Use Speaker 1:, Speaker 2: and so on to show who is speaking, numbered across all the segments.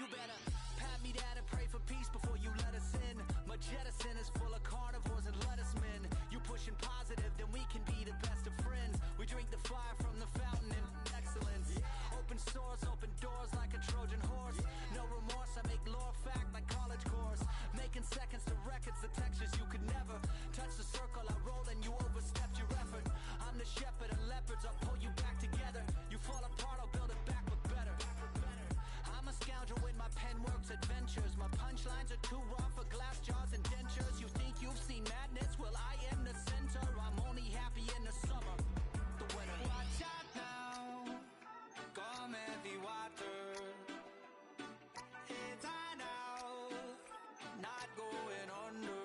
Speaker 1: You better pat me down and pray for peace before you let us in. My jettison is full of carnivores and lettuce men. You pushing positive, then we can be the best of friends. We drink the fire from the fountain and excellence. Open sores, open doors like a Trojan horse. No remorse, I make lore fact like college course. Making seconds to records, the textures you could never touch the circle I roll and you overstepped your effort. I'm the shepherd of leopards, I'll pull you back together. You fall apart, I'll build it back but better. I'm a scoundrel with my pen works adventures. My punchlines are too raw for glass jars and dentures. You think you've seen madness? Well, I am the center. I'm only happy in the summer. The winter. Watch out now, come heavy water. It's high now, not going under.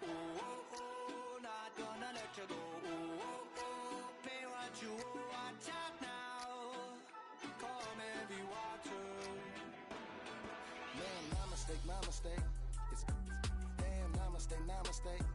Speaker 1: Oh, oh, oh, not gonna let you go. Oh, oh, oh, pay what you owe. Watch out now, come heavy water.
Speaker 2: Man, my mistake. It's damn, my mistake.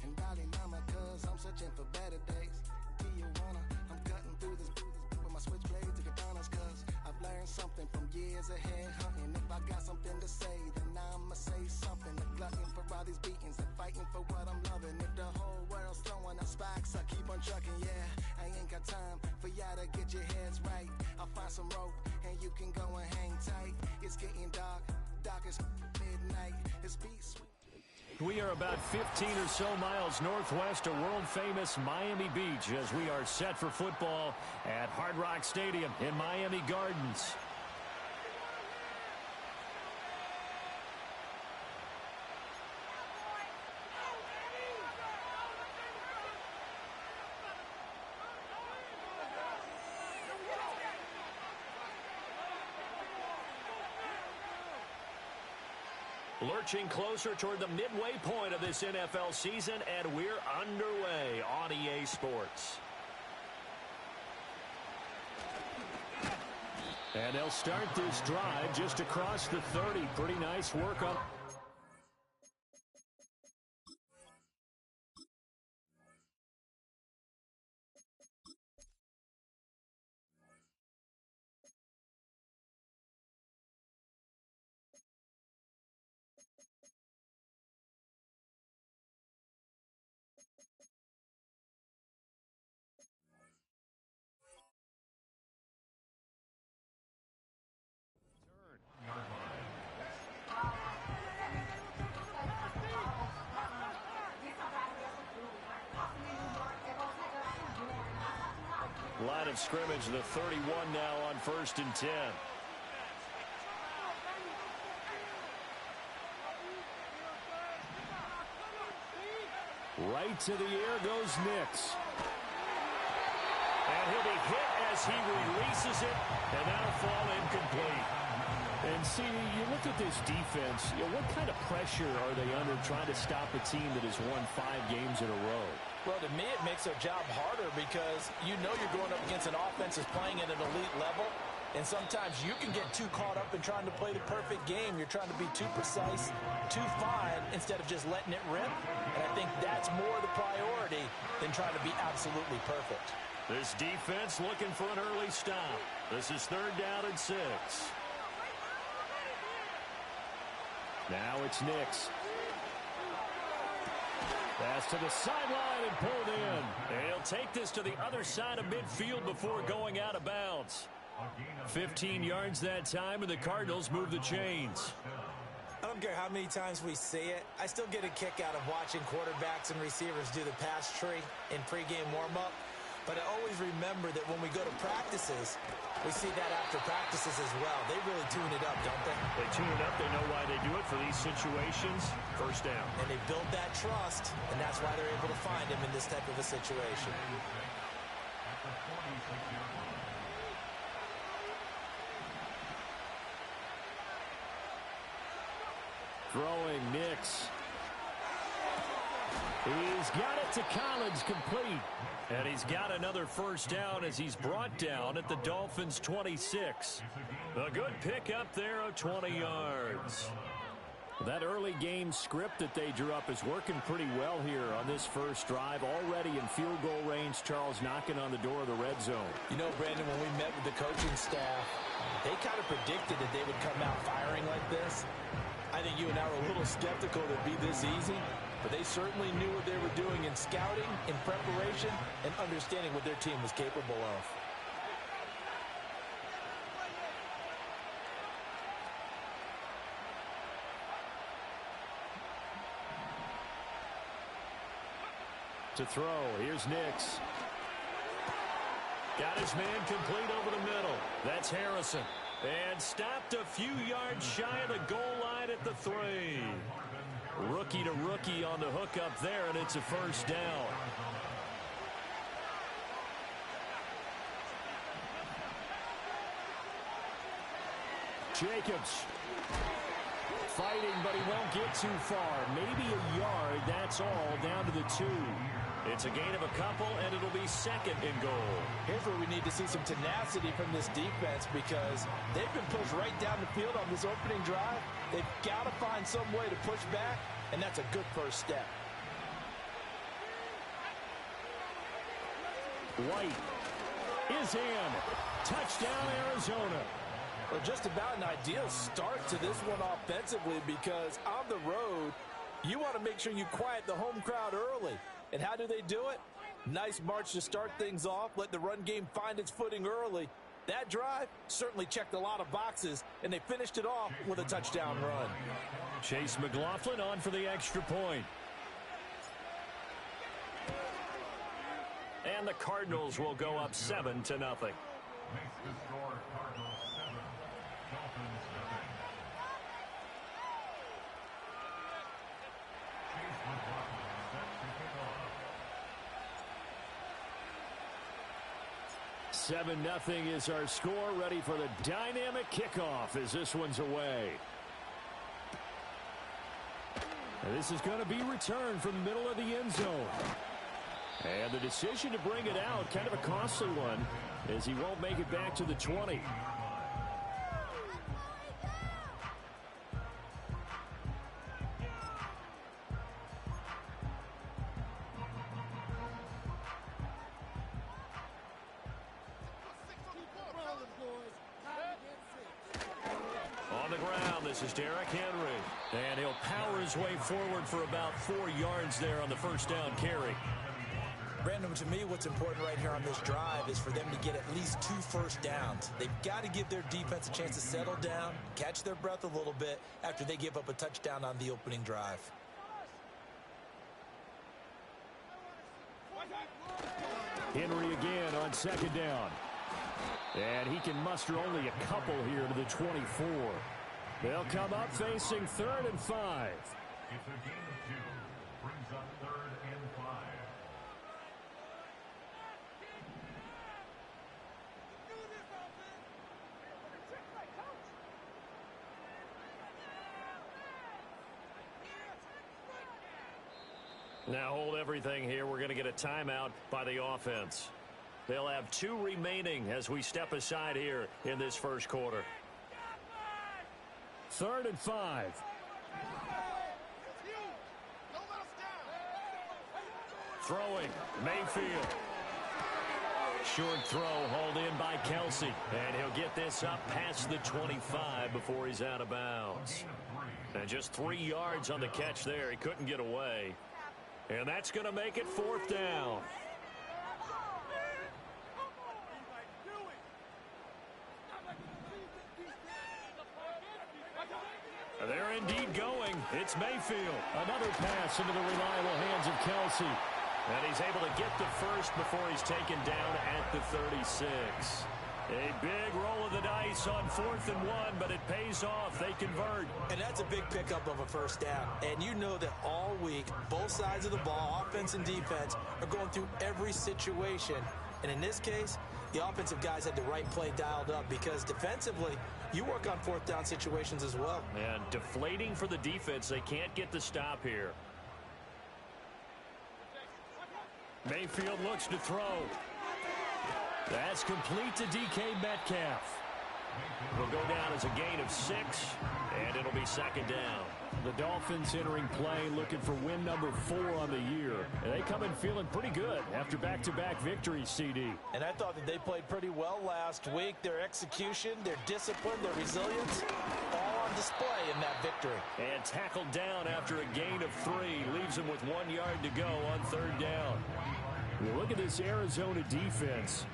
Speaker 2: And golly mama, cause I'm searching for better days. Tijuana, I'm cutting through this with my switchblade to get honest, cause I've learned something from years ahead hunting. If I got something to say, then I'ma say something. The glutton for all these beatings and fighting for what I'm loving. If the whole world's throwing up spikes, I keep on trucking, yeah. I ain't got time for y'all to get your heads right. I'll find some rope and you can go and hang tight. It's getting dark as midnight. It's beat sweet.
Speaker 3: We are about 15 or so miles northwest of world-famous Miami Beach as we are set for football at Hard Rock Stadium in Miami Gardens. Lurching closer toward the midway point of this NFL season, and we're underway on EA Sports. And they'll start this drive just across the 30. Pretty nice work on. Line of scrimmage, the 31 now on 1st and 10. Right to the air goes Nix. And he'll be hit as he releases it, and that'll fall incomplete. And see, you look at this defense, what kind of pressure are they under trying to stop a team that has won 5 games in a row?
Speaker 4: Well, to me, it makes their job harder because you know you're going up against an offense that's playing at an elite level, and sometimes you can get too caught up in trying to play the perfect game. You're trying to be too precise, too fine, instead of just letting it rip. And I think that's more the priority than trying to be absolutely perfect.
Speaker 3: This defense looking for an early stop. This is 3rd down and 6. Now it's Nix. Pass to the sideline and pulled in. And he'll take this to the other side of midfield before going out of bounds. 15 yards that time, and the Cardinals move the chains.
Speaker 4: I don't care how many times we see it. I still get a kick out of watching quarterbacks and receivers do the pass tree in pregame warm-up. But I always remember that when we go to practices, we see that after practices as well. They really tune it up, don't they?
Speaker 3: They tune it up. They know why they do it for these situations. 1st down.
Speaker 4: And they build that trust, and that's why they're able to find him in this type of a situation.
Speaker 3: Throwing Nix. He's got it to Collins, complete. And he's got another 1st down as he's brought down at the Dolphins' 26. A good pickup there of 20 yards. That early game script that they drew up is working pretty well here on this first drive. Already in field goal range, Charles knocking on the door of the red zone.
Speaker 4: You know, Brandon, when we met with the coaching staff, They kind of predicted that they would come out firing like this. I think you and I were a little skeptical that it'd be this easy, but they certainly knew what they were doing in scouting, in preparation, and understanding what their team was capable of.
Speaker 3: To throw, here's Nix. Got his man complete over the middle. That's Harrison. And stopped a few yards shy of the goal line at the 3. Rookie to rookie on the hook up there, and it's a first down. Jacobs. Fighting, but he won't get too far. Maybe a yard, that's all, down to the 2. It's a gain of a couple, and it'll be second and goal.
Speaker 4: Here's where we need to see some tenacity from this defense because they've been pushed right down the field on this opening drive. They've got to find some way to push back, and that's a good first step.
Speaker 3: White is in. Touchdown, Arizona.
Speaker 4: Well, just about an ideal start to this one offensively because on the road, you want to make sure you quiet the home crowd early. And how do they do it? Nice march to start things off. Let the run game find its footing early. That drive certainly checked a lot of boxes, and they finished it off with a touchdown run.
Speaker 3: Chase McLaughlin on for the extra point. And the Cardinals will go up 7-0. Seven 0 is our score. Ready for the dynamic kickoff as this one's away. And this is going to be returned from the middle of the end zone. And the decision to bring it out, kind of a costly one, as he won't make it back to the 20. On the ground, this is Derrick Henry. And he'll power his way forward for about 4 yards there on the first down carry.
Speaker 4: Brandon, to me, what's important right here on this drive is for them to get at least 2 first downs. They've got to give their defense a chance to settle down, catch their breath a little bit after they give up a touchdown on the opening drive.
Speaker 3: Henry again on second down. And he can muster only a couple here to the 24. They'll come up facing 3rd and 5.
Speaker 5: It's a gain of 2. Brings up 3rd and 5.
Speaker 3: Now hold everything here. We're going to get a timeout by the offense. They'll have 2 remaining as we step aside here in this first quarter. 3rd and 5. Throwing, Mayfield. Short throw hauled in by Kelsey. And he'll get this up past the 25 before he's out of bounds. And just 3 yards on the catch there. He couldn't get away. And that's going to make it 4th down. They're indeed going. It's Mayfield. Another pass into the reliable hands of Kelsey. And he's able to get the first before he's taken down at the 36. A big roll of the dice on 4th and 1, but it pays off. They convert.
Speaker 4: And that's a big pickup of a first down. And you know that all week, both sides of the ball, offense and defense, are going through every situation. And in this case, the offensive guys had the right play dialed up because defensively, you work on 4th down situations as well.
Speaker 3: And deflating for the defense. They can't get the stop here. Mayfield looks to throw. That's complete to DK Metcalf. It'll go down as a gain of 6, and it'll be second down.
Speaker 6: The Dolphins entering play looking for win number 4 on the year. And they come in feeling pretty good after back-to-back victories, CD.
Speaker 4: And I thought that they played pretty well last week. Their execution, their discipline, their resilience, all on display in that victory.
Speaker 3: And tackled down after a gain of 3. Leaves them with 1 yard to go on third down.
Speaker 6: Well, look at this Arizona defense.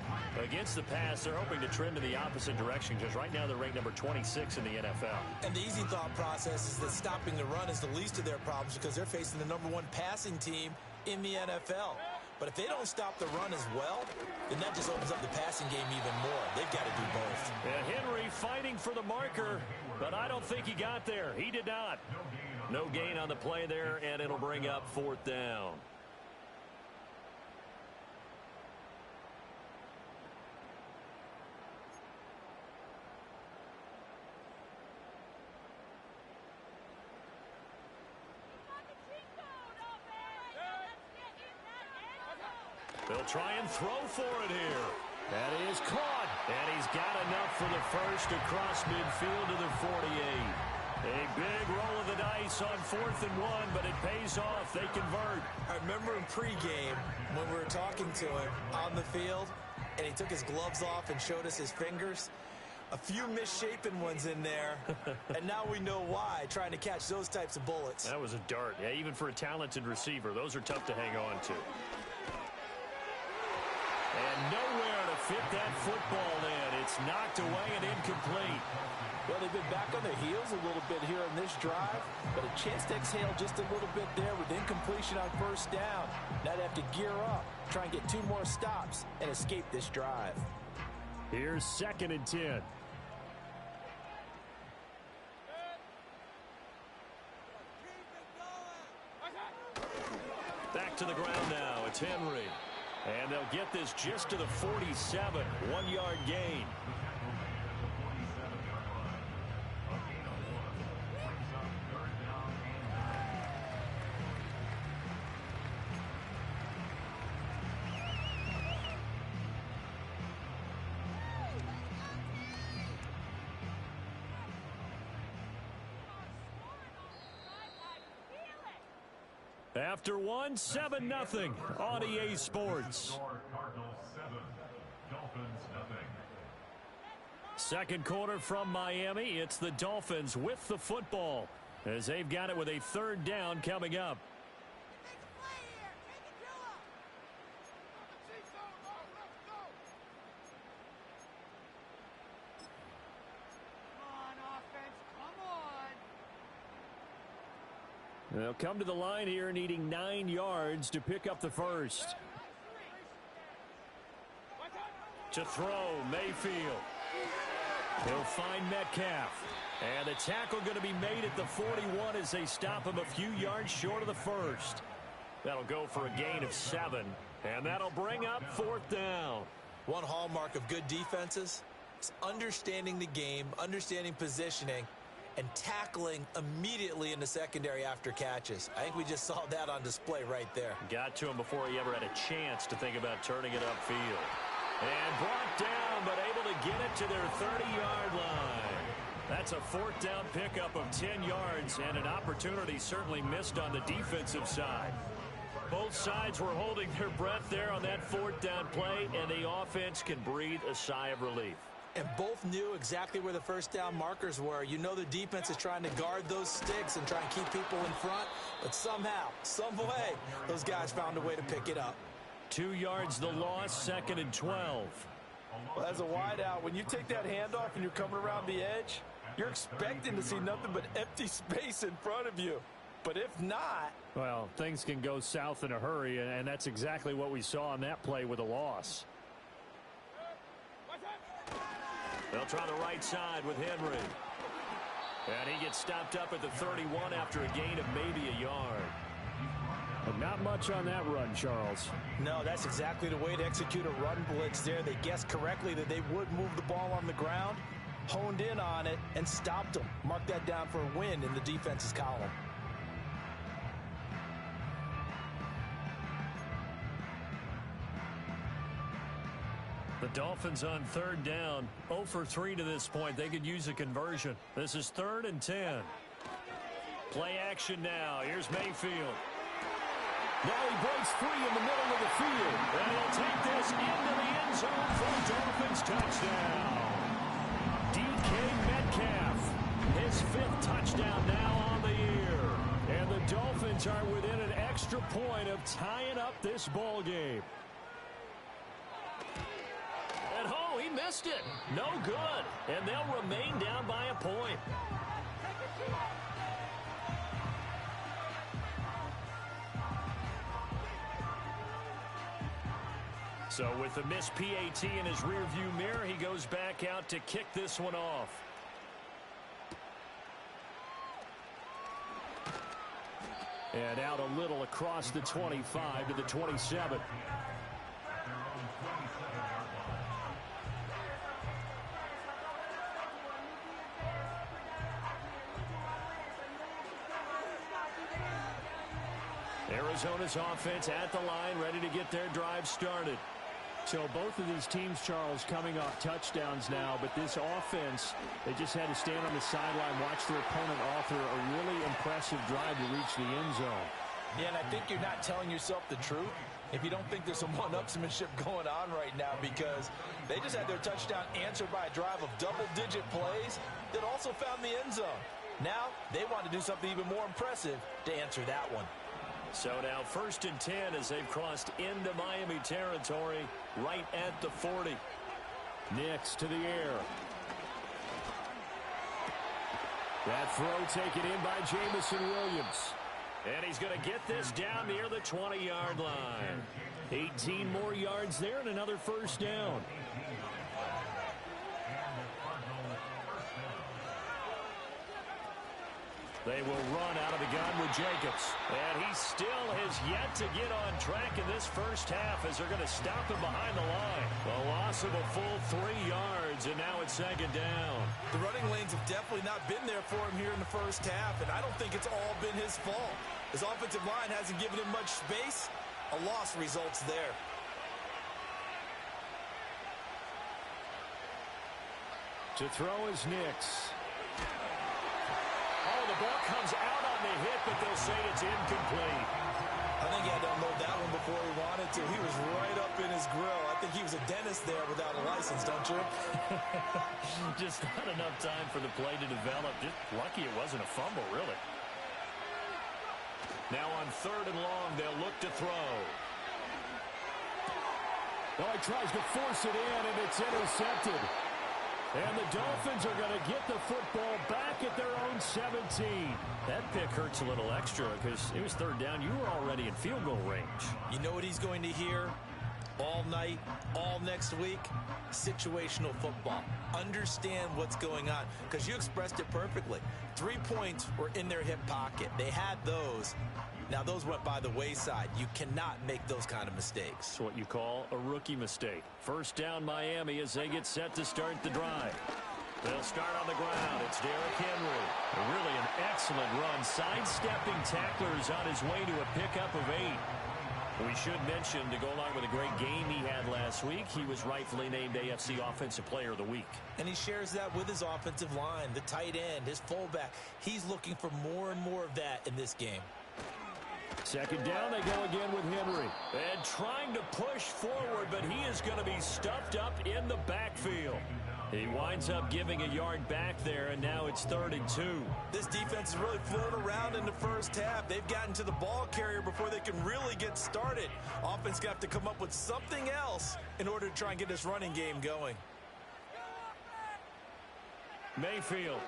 Speaker 3: Against the pass, they're hoping to trend in the opposite direction because right now they're ranked number 26 in the NFL.
Speaker 4: And the easy thought process is that stopping the run is the least of their problems because they're facing the number 1 passing team in the NFL. But if they don't stop the run as well, then that just opens up the passing game even more. They've got to do both.
Speaker 3: And Henry fighting for the marker, but I don't think he got there. He did not. No gain on the play there, and it'll bring up fourth down. They'll try and throw for it here.
Speaker 6: That is caught.
Speaker 3: And he's got enough for the first across midfield to the 48. A big roll of the dice on 4th and 1, but it pays off. They convert.
Speaker 4: I remember in pregame when we were talking to him on the field, and he took his gloves off and showed us his fingers. A few misshapen ones in there, and now we know why, trying to catch those types of bullets.
Speaker 3: That was a dart. Yeah, even for a talented receiver, those are tough to hang on to. And nowhere to fit that football in. It's knocked away and incomplete.
Speaker 4: Well, they've been back on their heels a little bit here in this drive, but a chance to exhale just a little bit there with incompletion on first down. Now they have to gear up, try and get 2 more stops, and escape this drive.
Speaker 6: Here's 2nd and 10.
Speaker 3: Back to the ground now. It's Henry. And they'll get this just to the 47. 1 yard gain. After 1, 7-0 on EA Sports.
Speaker 5: Cardinals 7, Dolphins nothing.
Speaker 3: Second quarter from Miami. It's the Dolphins with the football as they've got it with a 3rd down coming up. They'll come to the line here needing 9 yards to pick up the first. To throw, Mayfield. He'll find Metcalf. And the tackle going to be made at the 41 as they stop him a few yards short of the first. That'll go for a gain of 7. And that'll bring up 4th down.
Speaker 4: One hallmark of good defenses is understanding the game, understanding positioning, and tackling immediately in the secondary after catches. I think we just saw that on display right there.
Speaker 3: Got to him before he ever had a chance to think about turning it upfield. And brought down, but able to get it to their 30-yard line. That's a 4th down pickup of 10 yards and an opportunity certainly missed on the defensive side. Both sides were holding their breath there on that 4th down play, and the offense can breathe a sigh of relief.
Speaker 4: And both knew exactly where the first down markers were. You know the defense is trying to guard those sticks and try and keep people in front. But somehow, some way, those guys found a way to pick it up.
Speaker 3: 2 yards the loss, 2nd and 12.
Speaker 4: Well, as a wideout, when you take that handoff and you're coming around the edge, you're expecting to see nothing but empty space in front of you. But if not...
Speaker 6: Well, things can go south in a hurry, and that's exactly what we saw on that play with a loss.
Speaker 3: They'll try the right side with Henry. And he gets stopped up at the 31 after a gain of maybe a yard.
Speaker 6: But not much on that run, Charles.
Speaker 4: No, that's exactly the way to execute a run blitz there. They guessed correctly that they would move the ball on the ground, honed in on it, and stopped them. Mark that down for a win in the defense's column.
Speaker 3: The Dolphins on third down, 0 for 3 to this point. They could use a conversion. This is 3rd and 10. Play action now. Here's Mayfield.
Speaker 6: Now he breaks free in the middle of the field.
Speaker 3: And he'll take this into the end zone for a Dolphins touchdown. DK Metcalf, his 5th touchdown now on the year. And the Dolphins are within an extra point of tying up this ball game. And oh, he missed it. No good. And they'll remain down by a point. So with the missed PAT in his rearview mirror, he goes back out to kick this one off. And out a little across the 25 to the 27. Arizona's offense at the line, ready to get their drive started.
Speaker 6: So both of these teams, Charles, coming off touchdowns now, but this offense, they just had to stand on the sideline, watch their opponent author a really impressive drive to reach the end zone.
Speaker 4: Yeah, and I think you're not telling yourself the truth if you don't think there's some one-upsmanship going on right now, because they just had their touchdown answered by a drive of double-digit plays that also found the end zone. Now they want to do something even more impressive to answer that one.
Speaker 3: So now 1st and 10 as they've crossed into Miami territory right at the 40.
Speaker 6: Nix to the air. That throw taken in by Jamison Williams.
Speaker 3: And he's going to get this down near the 20-yard line. 18 more yards there and another 1st down. They will run out of the gun with Jacobs. And he still has yet to get on track in this first half as they're going to stop him behind the line. A loss of a full 3 yards, and now it's 2nd down.
Speaker 4: The running lanes have definitely not been there for him here in the first half, and I don't think it's all been his fault. His offensive line hasn't given him much space. A loss results there.
Speaker 6: To throw is Nix.
Speaker 3: Oh, the ball comes out on the hit, but they'll say it's incomplete.
Speaker 4: I think he had to unload that one before he wanted to. He was right up in his grill. I think he was a dentist there without a license, don't you?
Speaker 3: Just not enough time for the play to develop. Just lucky it wasn't a fumble, really. Now on 3rd and long, they'll look to throw.
Speaker 6: Oh, he tries to force it in, and it's intercepted. And the Dolphins are going to get the football back at their own 17.
Speaker 3: That pick hurts a little extra because it was 3rd down. You were already in field goal range.
Speaker 4: You know what he's going to hear all night, all next week? Situational football. Understand what's going on, because you expressed it perfectly. 3 points were in their hip pocket. They had those. Now, those went by the wayside. You cannot make those kind of mistakes.
Speaker 3: It's what you call a rookie mistake. 1st down, Miami, as they get set to start the drive. They'll start on the ground. It's Derrick Henry. Really an excellent run. Sidestepping tacklers on his way to a pickup of 8. We should mention, to go along with a great game he had last week, he was rightfully named AFC Offensive Player of the Week.
Speaker 4: And he shares that with his offensive line, the tight end, his fullback. He's looking for more and more of that in this game.
Speaker 3: 2nd down, they go again with Henry. And trying to push forward, but he is going to be stuffed up in the backfield. He winds up giving a yard back there, and now it's 3rd and 2.
Speaker 4: This defense is really floating around in the first half. They've gotten to the ball carrier before they can really get started. Offense got to come up with something else in order to try and get this running game going.
Speaker 3: Mayfield.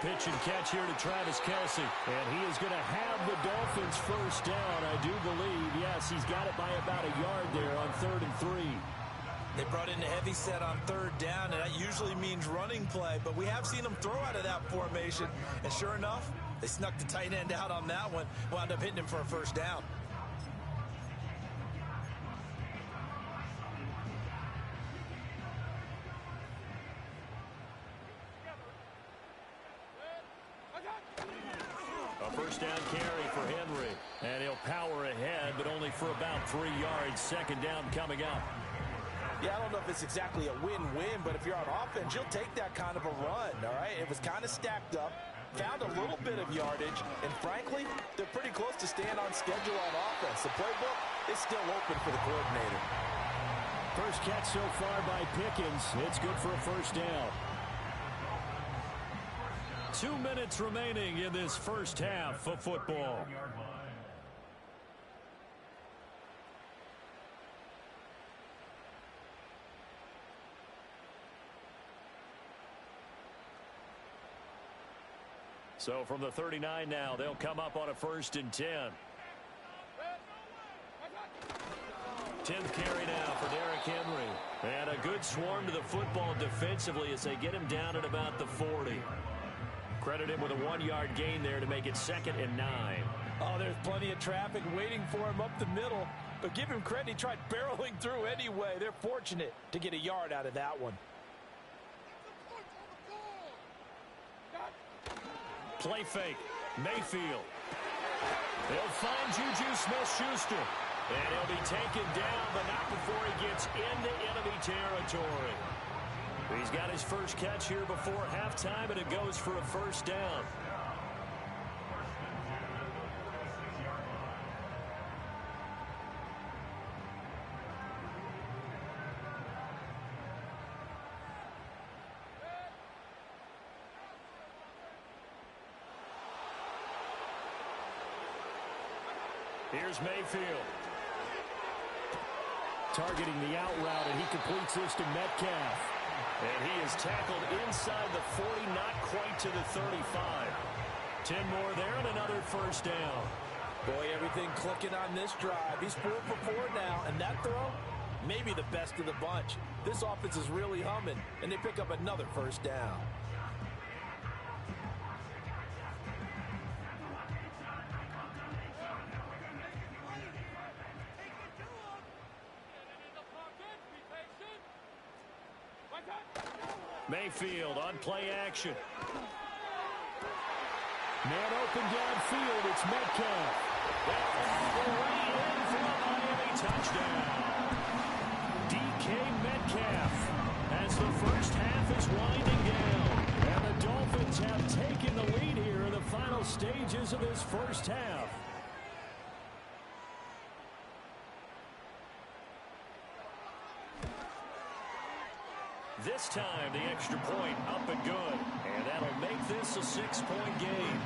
Speaker 3: Pitch and catch here to Travis Kelce. And he is going to have the Dolphins 1st down, I do believe. Yes, he's got it by about a yard there on 3rd and 3.
Speaker 4: They brought in a heavy set on 3rd down, and that usually means running play. But we have seen them throw out of that formation. And sure enough, they snuck the tight end out on that one. Wound up hitting him for a 1st down.
Speaker 3: A 1st down carry for Henry. And he'll power ahead, but only for about 3 yards. 2nd down coming up.
Speaker 4: Yeah, I don't know if it's exactly a win-win, but if you're on offense, you'll take that kind of a run, all right? It was kind of stacked up, found a little bit of yardage, and frankly, they're pretty close to staying on schedule on offense. The playbook is still open for the coordinator.
Speaker 6: First catch so far by Pickens. It's good for a first down.
Speaker 3: 2 minutes remaining in this first half of football. So from the 39 now, they'll come up on a 1st and 10. 10th carry now for Derrick Henry. And a good swarm to the football defensively as they get him down at about the 40. Credit him with a 1-yard gain there to make it 2nd and 9.
Speaker 4: Oh, there's plenty of traffic waiting for him up the middle. But give him credit, he tried barreling through anyway. They're fortunate to get a yard out of that one.
Speaker 3: Play fake. Mayfield. They'll find Juju Smith-Schuster. And he'll be taken down, but not before he gets into enemy territory. He's got his first catch here before halftime, and it goes for a first down. Here's Mayfield.
Speaker 6: Targeting the out route, and he completes this to Metcalf.
Speaker 3: And he is tackled inside the 40, not quite to the 35. 10 more there and another first down.
Speaker 4: Boy, everything clicking on this drive. He's 4 for 4 now, and that throw, maybe the best of the bunch. This offense is really humming, and they pick up another first down.
Speaker 3: Mayfield on play action.
Speaker 6: Man open downfield. It's Metcalf.
Speaker 3: Way in for a Miami touchdown. DK Metcalf as the first half is winding down. And the Dolphins have taken the lead here in the final stages of this first half. This time, the extra point up and good. And that'll make this a 6-point game.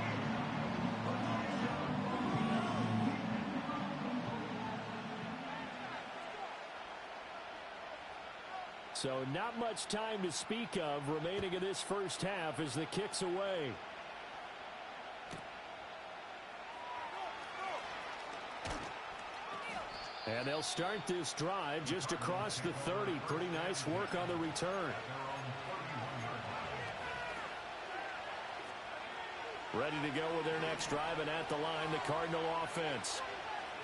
Speaker 6: So not much time to speak of remaining in this first half as the kick's away. And they'll start this drive just across the 30. Pretty nice work on the return.
Speaker 3: Ready to go with their next drive, and at the line, the Cardinal offense.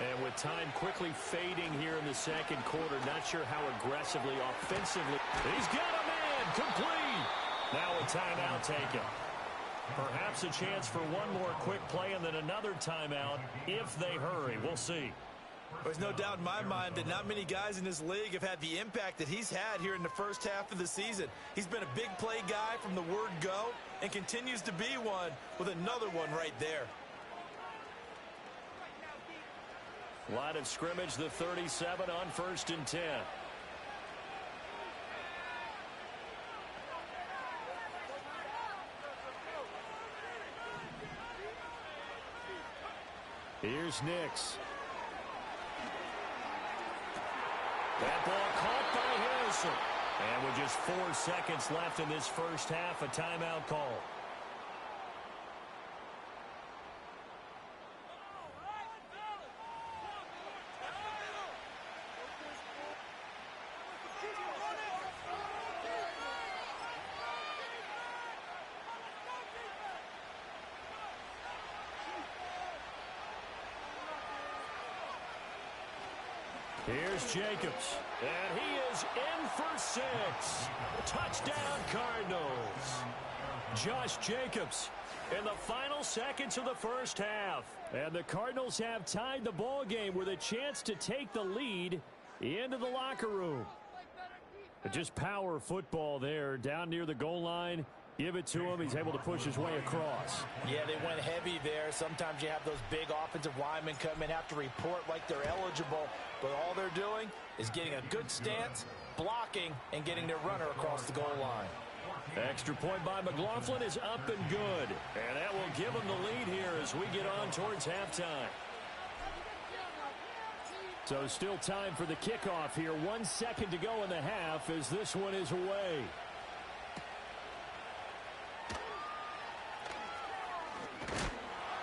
Speaker 3: And with time quickly fading here in the second quarter, not sure how aggressively, offensively. He's got a man, complete. Now a timeout taken. Perhaps a chance for one more quick play and then another timeout if they hurry. We'll see.
Speaker 4: There's no doubt in my mind that not many guys in this league have had the impact that he's had here in the first half of the season. He's been a big play guy from the word go and continues to be one with another one right there.
Speaker 3: Line of scrimmage, the 37 on 1st and 10.
Speaker 6: Here's Nix.
Speaker 3: That ball caught by Harrison. And with just 4 seconds left in this first half, a timeout call. Here's Jacobs, and he is in for 6. Touchdown, Cardinals. Josh Jacobs in the final seconds of the first half.
Speaker 6: And the Cardinals have tied the ball game with a chance to take the lead into the locker room.
Speaker 3: Just power football there down near the goal line. Give it to him. He's able to push his way across.
Speaker 4: Yeah, they went heavy there. Sometimes you have those big offensive linemen come in, have to report like they're eligible. But all they're doing is getting a good stance, blocking, and getting their runner across the goal line.
Speaker 3: Extra point by McLaughlin is up and good. And that will give him the lead here as we get on towards halftime. So still time for the kickoff here. 1 second to go in the half as this one is away.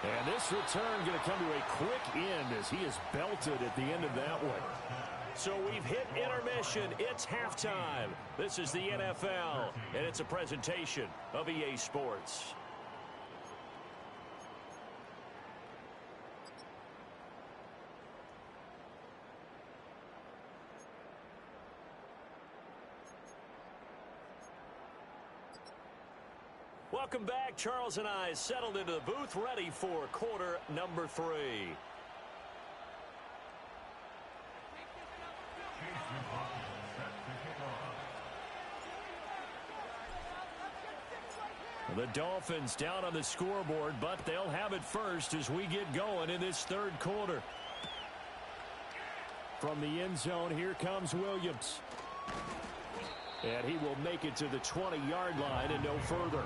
Speaker 3: And this return going to come to a quick end as he is belted at the end of that one. So we've hit intermission. It's halftime. This is the NFL, and it's a presentation of EA Sports. Welcome back. Charles and I settled into the booth, ready for quarter number 3. The Dolphins down on the scoreboard, but they'll have it first as we get going in this third quarter. From the end zone, here comes Williams. And he will make it to the 20-yard line and no further.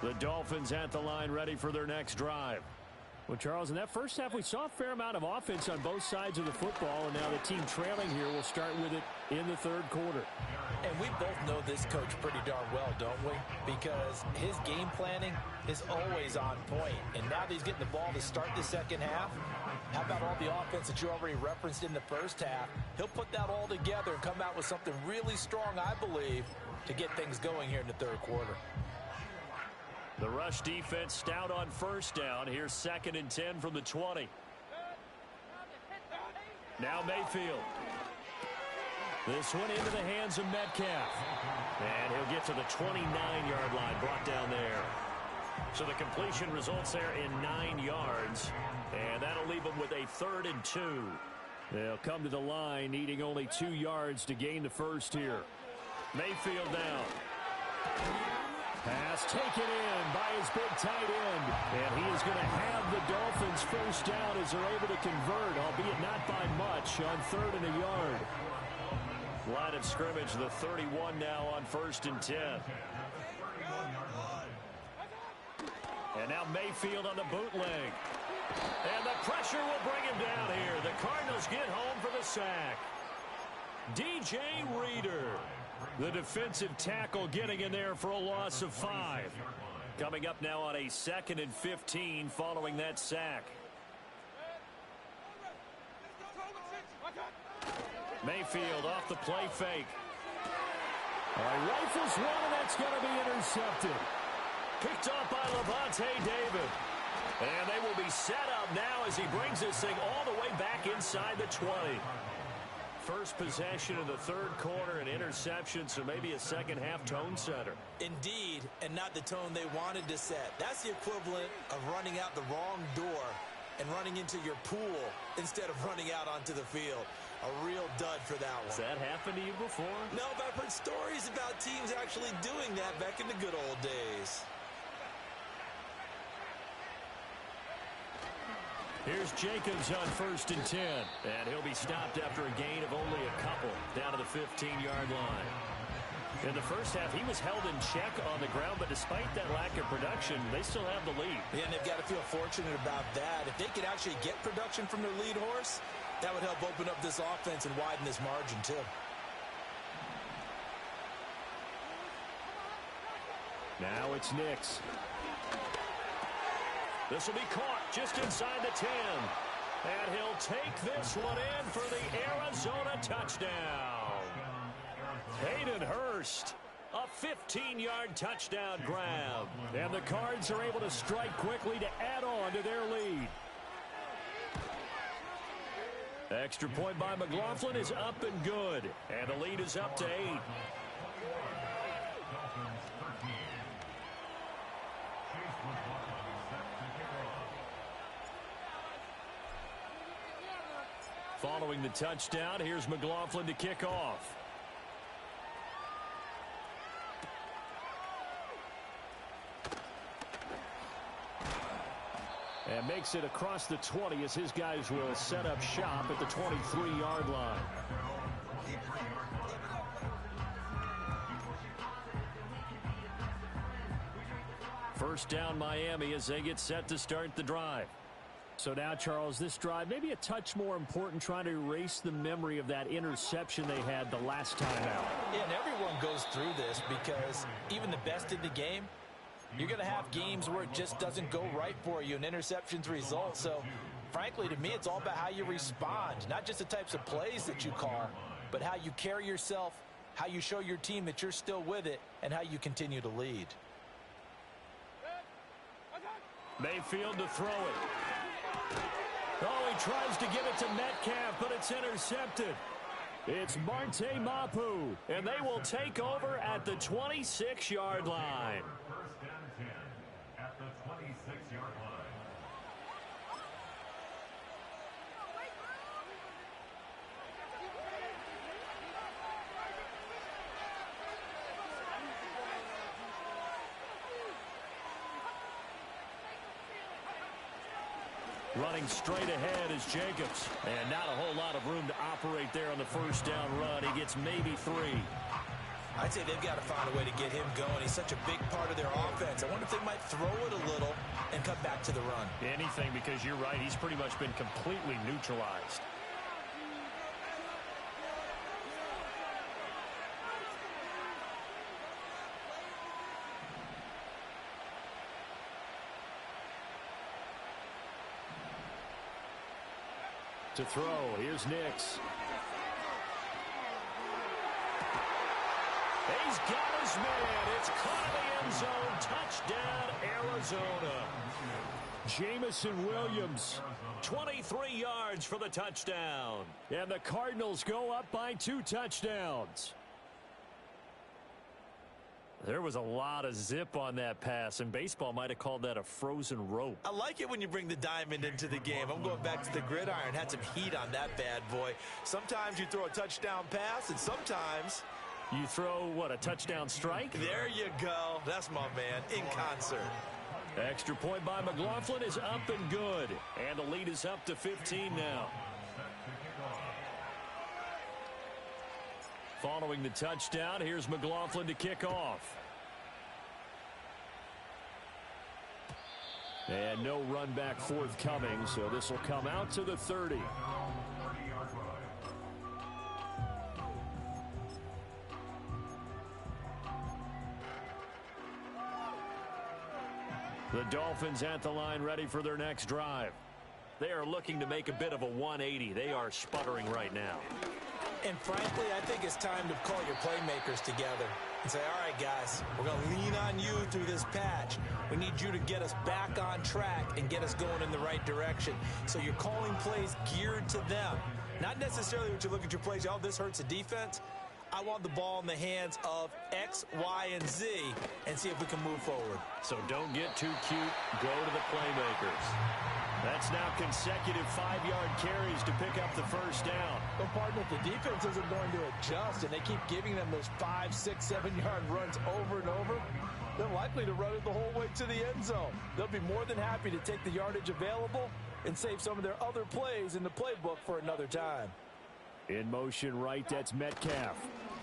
Speaker 3: The Dolphins at the line, ready for their next drive. Well, Charles, in that first half, we saw a fair amount of offense on both sides of the football, and now the team trailing here will start with it in the third quarter.
Speaker 4: And we both know this coach pretty darn well, don't we? Because his game planning is always on point. And now that he's getting the ball to start the second half, how about all the offense that you already referenced in the first half? He'll put that all together and come out with something really strong, I believe, to get things going here in the third quarter.
Speaker 3: The rush defense stout on first down. Here's 2nd and 10 from the 20. Now Mayfield. This one into the hands of Metcalf. And he'll get to the 29-yard line, brought down there. So the completion results there in 9 yards. And that'll leave them with a 3rd and 2. They'll come to the line needing only 2 yards to gain the first here. Mayfield now. Pass taken in by his big tight end. And he is going to have the Dolphins first down as they're able to convert, albeit not by much, on 3rd and a yard. Line of scrimmage, the 31 now on 1st and 10. And now Mayfield on the bootleg. And the pressure will bring him down here. The Cardinals get home for the sack. DJ Reader, the defensive tackle, getting in there for a loss of 5. Coming up now on a 2nd and 15 following that sack. Mayfield off the play fake. Rifles one, and that's going to be intercepted. Picked off by Levante David. And they will be set up now as he brings this thing all the way back inside the 20. First possession of the third quarter, an interception, so maybe a second-half tone setter.
Speaker 4: Indeed, and not the tone they wanted to set. That's the equivalent of running out the wrong door and running into your pool instead of running out onto the field. A real dud for that one.
Speaker 3: Has that happened to you before?
Speaker 4: No, but I've heard stories about teams actually doing that back in the good old days.
Speaker 3: Here's Jacobs on 1st and 10. And he'll be stopped after a gain of only a couple down to the 15-yard line. In the first half, he was held in check on the ground, but despite that lack of production, they still have the lead.
Speaker 4: Yeah, and they've got to feel fortunate about that. If they could actually get production from their lead horse, that would help open up this offense and widen this margin, too.
Speaker 3: Now it's Nix. This will be caught just inside the 10. And he'll take this one in for the Arizona touchdown. Hayden Hurst, a 15-yard touchdown grab. And the Cards are able to strike quickly to add on to their lead. Extra point by McLaughlin is up and good. And the lead is up to 8. Following the touchdown, here's McLaughlin to kick off. And makes it across the 20 as his guys will set up shop at the 23-yard line. First down Miami as they get set to start the drive. So now, Charles, this drive maybe a touch more important, trying to erase the memory of that interception they had the last time out.
Speaker 4: Yeah, and everyone goes through this because even the best in the game, you're going to have games where it just doesn't go right for you and interceptions result. So, frankly, to me, it's all about how you respond, not just the types of plays that you call, but how you carry yourself, how you show your team that you're still with it, and how you continue to lead.
Speaker 3: Mayfield to throw it. Oh, he tries to give it to Metcalf, but it's intercepted. It's Marte Mapu, and they will take over at the 26-yard line.
Speaker 5: First and 10 at the 26-yard line.
Speaker 3: Running straight ahead is Jacobs. And not a whole lot of room to operate there on the first down run. He gets maybe 3.
Speaker 4: I'd say they've got to find a way to get him going. He's such a big part of their offense. I wonder if they might throw it a little and cut back to the run.
Speaker 3: Anything, because you're right. He's pretty much been completely neutralized. To throw, here's Nix. He's got his man. It's caught in the end zone. Touchdown, Arizona. Jamison Williams, 23 yards for the touchdown. And the Cardinals go up by 2 touchdowns. There was a lot of zip on that pass, and baseball might have called that a frozen rope.
Speaker 4: I like it when you bring the diamond into the game. I'm going back to the gridiron. Had some heat on that bad boy. Sometimes you throw a touchdown pass, and sometimes
Speaker 3: you throw, what, a touchdown strike?
Speaker 4: There you go. That's my man, in concert.
Speaker 3: Extra point by McLaughlin is up and good. And the lead is up to 15 now. Following the touchdown, here's McLaughlin to kick off. And no run back forthcoming, so this will come out to the 30. The Dolphins at the line, ready for their next drive. They are looking to make a bit of a 180. They are sputtering right now.
Speaker 4: And frankly, I think it's time to call your playmakers together and say, all right, guys, we're going to lean on you through this patch. We need you to get us back on track and get us going in the right direction. So you're calling plays geared to them. Not necessarily what you look at your plays, oh, this hurts the defense. I want the ball in the hands of X, Y, and Z and see if we can move forward.
Speaker 3: So don't get too cute. Go to the playmakers. That's now consecutive 5-yard carries to pick up the first down.
Speaker 4: Well, partner, if the defense isn't going to adjust and they keep giving them those 5, 6, 7-yard runs over and over, they're likely to run it the whole way to the end zone. They'll be more than happy to take the yardage available and save some of their other plays in the playbook for another time.
Speaker 3: In motion right, that's Metcalf.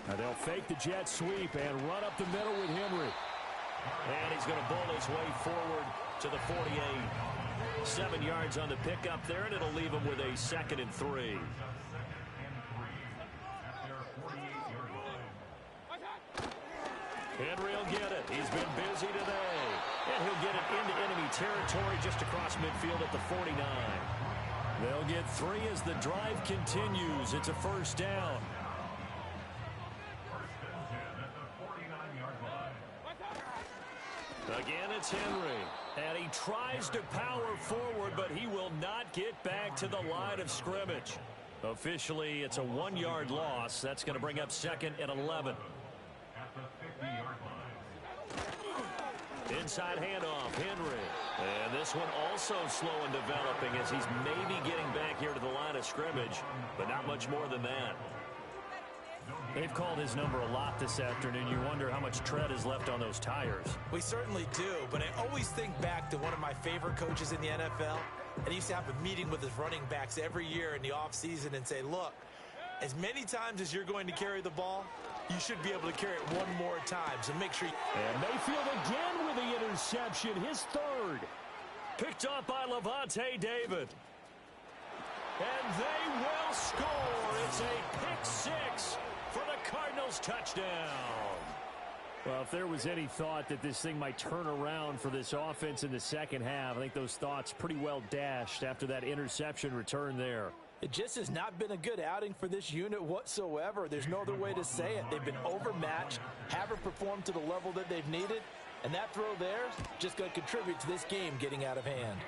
Speaker 3: Now they'll fake the jet sweep and run up the middle with Henry. And he's going to bull his way forward to the 48. 7 yards on the pickup there, and it'll leave him with a 2nd and 3. Henry will get it. He's been busy today. And he'll get it into enemy territory just across midfield at the 49. They'll get 3 as the drive continues. It's a first down. Again, it's Henry. And he tries to power forward, but he will not get back to the line of scrimmage. Officially, it's a 1-yard loss. That's going to bring up 2nd and 11. Inside handoff, Henry. And this one also slow in developing as he's maybe getting back here to the line of scrimmage, but not much more than that.
Speaker 6: They've called his number a lot this afternoon. You wonder how much tread is left on those tires.
Speaker 4: We certainly do, but I always think back to one of my favorite coaches in the NFL. And he used to have a meeting with his running backs every year in the offseason and say, look, as many times as you're going to carry the ball, you should be able to carry it one more time. So make sure you...
Speaker 3: And Mayfield again with the interception, his third. Picked up by Levante David. And they will score. It's a pick six for the Cardinals touchdown.
Speaker 6: Well, if there was any thought that this thing might turn around for this offense in the second half, I think those thoughts pretty well dashed after that interception return there.
Speaker 4: It just has not been a good outing for this unit whatsoever. There's no other way to say it. They've been overmatched, haven't performed to the level that they've needed, and that throw there just going to contribute to this game getting out of hand.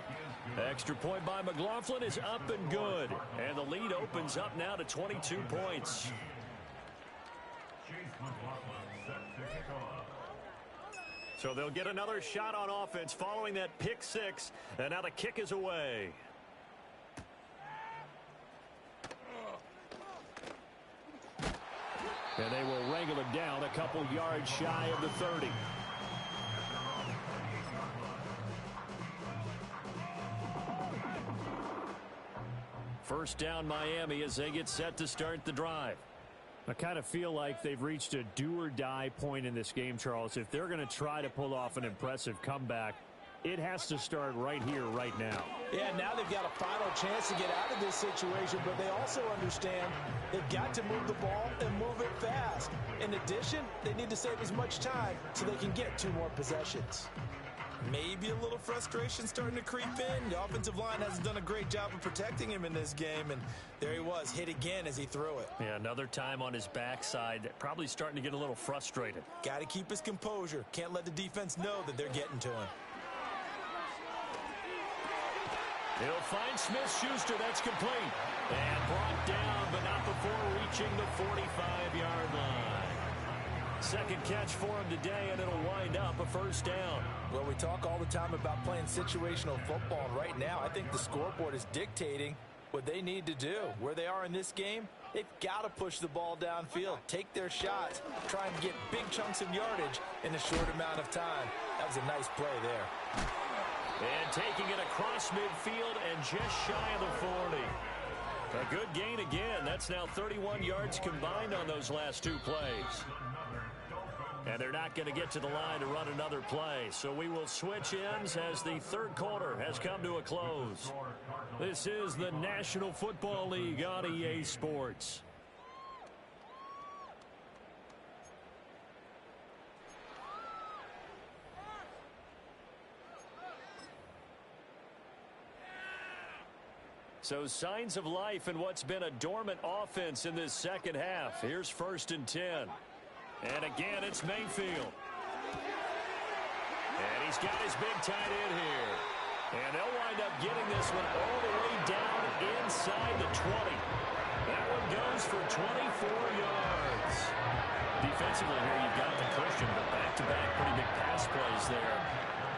Speaker 3: Extra point by McLaughlin is up and good, and the lead opens up now to 22 points. So they'll get another shot on offense following that pick six, and now the kick is away.
Speaker 6: And they will wrangle him down a couple yards shy of the 30.
Speaker 3: First down Miami as they get set to start the drive.
Speaker 6: I kind of feel like they've reached a do-or-die point in this game, Charles. If they're going to try to pull off an impressive comeback, it has to start right here, right now.
Speaker 4: Yeah, now they've got a final chance to get out of this situation, but they also understand they've got to move the ball and move it fast. In addition, they need to save as much time so they can get 2 more possessions. Maybe a little frustration starting to creep in. The offensive line hasn't done a great job of protecting him in this game, and there he was, hit again as he threw it.
Speaker 3: Yeah, another time on his backside, probably starting to get a little frustrated.
Speaker 4: Got to keep his composure. Can't let the defense know that they're getting to him.
Speaker 3: He'll find Smith-Schuster. That's complete. And brought down, but not before reaching the 45-yard line. Second catch for him today, and it'll wind up a first down.
Speaker 4: Well, we talk all the time about playing situational football, and right now I think the scoreboard is dictating what they need to do. Where they are in this game, they've got to push the ball downfield, take their shots, try and get big chunks of yardage in a short amount of time. That was a nice play there.
Speaker 3: And taking it across midfield and just shy of the 40. A good gain again. That's now 31 yards combined on those last 2 plays. And they're not going to get to the line to run another play. So we will switch ends as the third quarter has come to a close. This is the National Football League on EA Sports. So signs of life in what's been a dormant offense in this second half. Here's 1st and 10. And again, it's Mayfield. And he's got his big tight end here. And they'll wind up getting this one all the way down inside the 20. That one goes for 24 yards. Defensively here, you've got the cushion, but back-to-back pretty big pass plays there.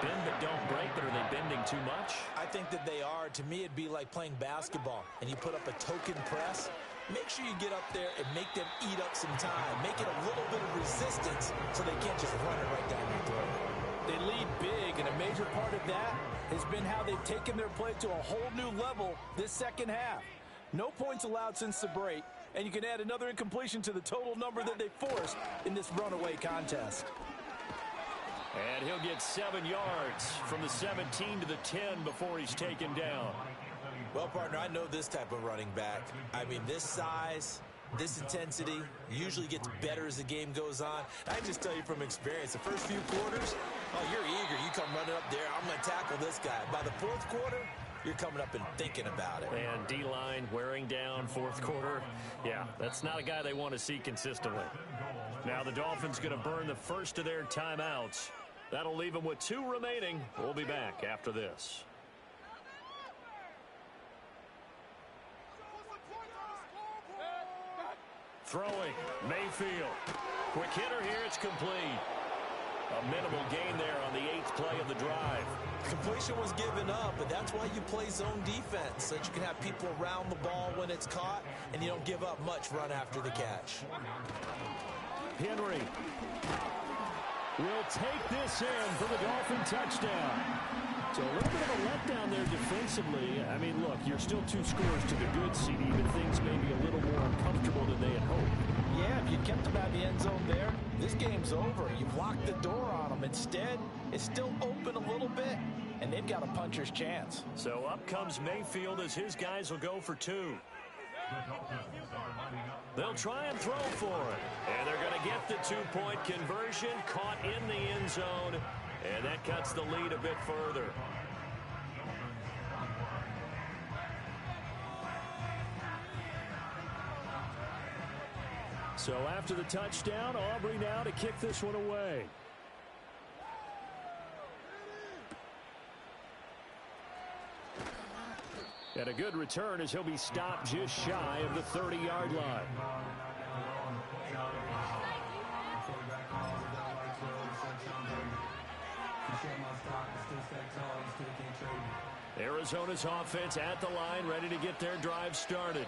Speaker 3: Bend but don't break, but are they bending too much?
Speaker 4: I think that they are. To me, it'd be like playing basketball, and you put up a token press. Make sure you get up there and make them eat up some time. Make it a little bit of resistance so they can't just run it right down your throat. They lead big, and a major part of that has been how they've taken their play to a whole new level this second half. No points allowed since the break, and you can add another incompletion to the total number that they forced in this runaway contest.
Speaker 3: And he'll get 7 yards from the 17 to the 10 before he's taken down.
Speaker 4: Well, partner, I know this type of running back. I mean, this size, this intensity usually gets better as the game goes on. I just tell you from experience, the first few quarters, oh, you're eager. You come running up there, I'm going to tackle this guy. By the 4th quarter, you're coming up and thinking about it.
Speaker 3: And D-line wearing down 4th quarter. Yeah, that's not a guy they want to see consistently. Now the Dolphins going to burn the first of their timeouts. That'll leave them with 2 remaining. We'll be back after this. Throwing, Mayfield. Quick hitter here, it's complete. A minimal gain there on the 8th play of the drive.
Speaker 4: Completion was given up, but that's why you play zone defense, so that you can have people around the ball when it's caught, and you don't give up much run after the catch.
Speaker 6: Henry will take this in for the Dolphin touchdown. So a little bit of a letdown there defensively. I mean, look, you're still 2 scores to the good, CD, but things may be a little more uncomfortable than they had hoped.
Speaker 4: Yeah, if you kept them out of the end zone there, this game's over. You've locked the door on them. Instead, it's still open a little bit, and they've got a puncher's chance.
Speaker 3: So up comes Mayfield as his guys will go for 2. They'll try and throw for it. And they're going to get the 2-point conversion, caught in the end zone, and that cuts the lead a bit further.
Speaker 6: So after the touchdown, Aubrey now to kick this one away. And a good return as he'll be stopped just shy of the 30-yard line. Arizona's offense at the line, ready to get their drive started.